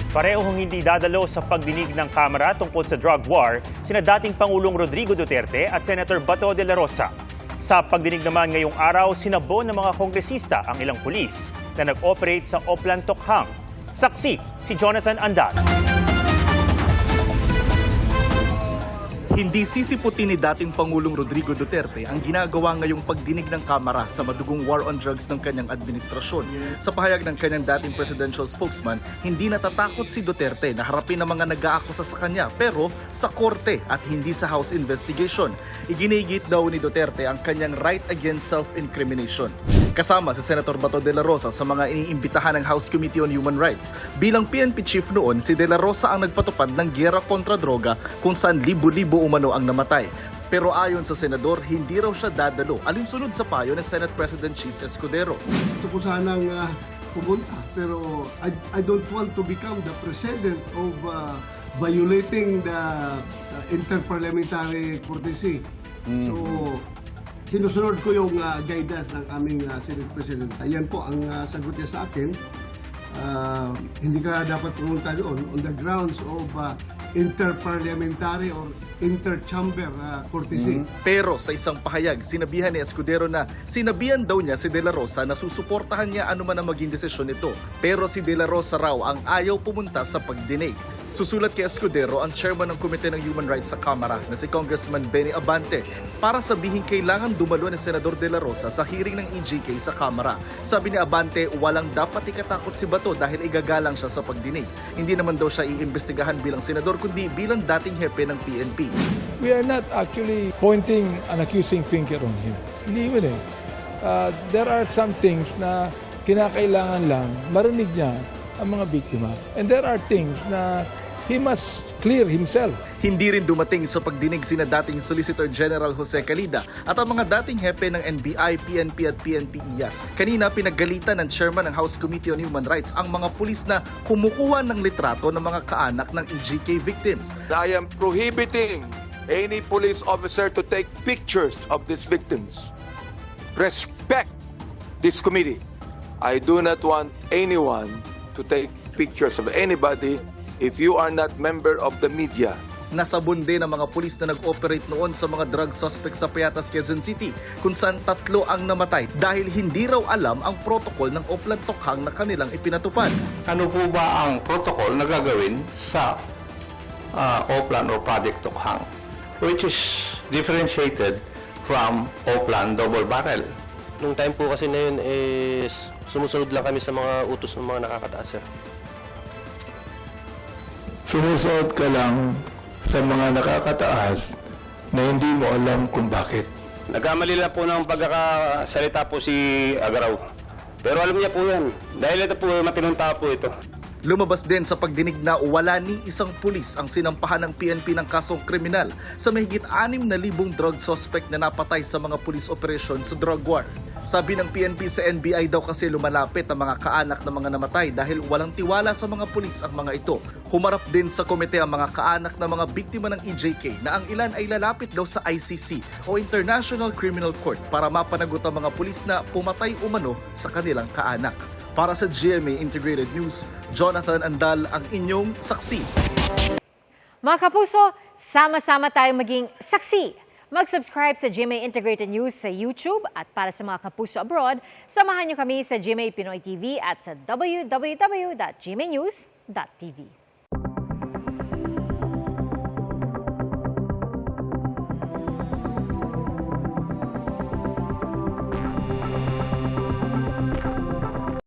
Parehong hindi dadalo sa pagdinig ng Kamara tungkol sa drug war sina dating Pangulong Rodrigo Duterte at Senator Bato de la Rosa. Sa pagdinig naman ngayong araw, sinabo ng mga kongresista ang ilang pulis na nag-operate sa Oplan Tokhang. Saksi si Jonathan Andal. Hindi sisiputin ni dating Pangulong Rodrigo Duterte ang ginagawa ngayong pagdinig ng Kamara sa madugong war on drugs ng kanyang administrasyon. Sa pahayag ng kanyang dating presidential spokesman, hindi natatakot si Duterte na harapin ang mga nag-aakusa sa kanya pero sa korte at hindi sa House investigation. Iginigit daw ni Duterte ang kanyang right against self-incrimination. Kasama si Senator Bato de la Rosa sa mga iniimbitahan ng House Committee on Human Rights. Bilang PNP chief noon, si de la Rosa ang nagpatupad ng giyera kontra droga kung saan libo-libo umano ang namatay. Pero ayon sa senador, hindi raw siya dadalo alinsunod sa payo ng Senate President Chis Escudero. Gusto ko sanang pumunta pero I don't want to become the president of violating the interparliamentary courtesy. So, sinusunod ko yung guidance ng aming Senate President. Ayan po ang sagot niya sa akin. Hindi ka dapat pumunta doon on the grounds of interparliamentary or interchamber courtesy. Pero sa isang pahayag, sinabihan ni Escudero na sinabihan daw niya si De La Rosa na susuportahan niya anuman ang maging desisyon nito. Pero si De La Rosa raw ang ayaw pumunta sa pagdinig. Susulat kay Escudero ang chairman ng Komite ng Human Rights sa Kamara na si Congressman Benny Abante para sabihin kailangan dumalo ni Senador De La Rosa sa hearing ng EJK sa Kamara. Sabi ni Abante, walang dapat ikatakot si Bato dahil igagalang siya sa pagdinig. Hindi naman daw siya iimbestigahan bilang senador kundi bilang dating hepe ng PNP. We are not actually pointing an accusing finger on him. Hindi yun eh. There are some things na kinakailangan lang marinig niya ang mga biktima. And there are things na he must clear himself. Hindi rin dumating sa pagdinig sina dating Solicitor General Jose Calida at ang mga dating hepe ng NBI, PNP at PNP-IAS. Kanina pinagalitan ng chairman ng House Committee on Human Rights ang mga pulis na kumukuha ng litrato ng mga kaanak ng EJK victims. I am prohibiting any police officer to take pictures of these victims. Respect this committee. I do not want anyone to take pictures of anybody if you are not member of the media. Nasabon din ang mga pulis na nag-operate noon sa mga drug suspects sa Payatas, Quezon City kung saan 3 ang namatay dahil hindi raw alam ang protocol ng Oplan Tokhang na kanilang ipinatupad. Ano po ba ang protocol na gagawin sa Oplan o Project Tokhang, which is differentiated from Oplan Double Barrel? Nung time po kasi na yun, sumusunod lang kami sa mga utos ng mga nakakataas, sir. Sumusunod ka lang sa mga nakakataas na hindi mo alam kung bakit. Nagkamali lang po ng pagkakasalita po si Agaraw. Pero alam niya po yan. Dahil ito po, matinong tao po ito. Lumabas din sa pagdinig na wala ni isang pulis ang sinampahan ng PNP ng kasong kriminal sa mahigit 6,000 drug suspect na napatay sa mga police operation sa drug war. Sabi ng PNP sa NBI daw kasi lumalapit ang mga kaanak ng mga namatay dahil walang tiwala sa mga pulis ang mga ito. Humarap din sa komite ang mga kaanak ng mga biktima ng EJK na ang ilan ay lalapit daw sa ICC o International Criminal Court para mapanagot ang mga pulis na pumatay umano sa kanilang kaanak. Para sa GMA Integrated News, Jonathan Andal ang inyong saksi. Mga kapuso, sama-sama tayong maging saksi. Mag-subscribe sa GMA Integrated News sa YouTube at para sa mga kapuso abroad, samahan niyo kami sa GMA Pinoy TV at sa www.gmanews.tv.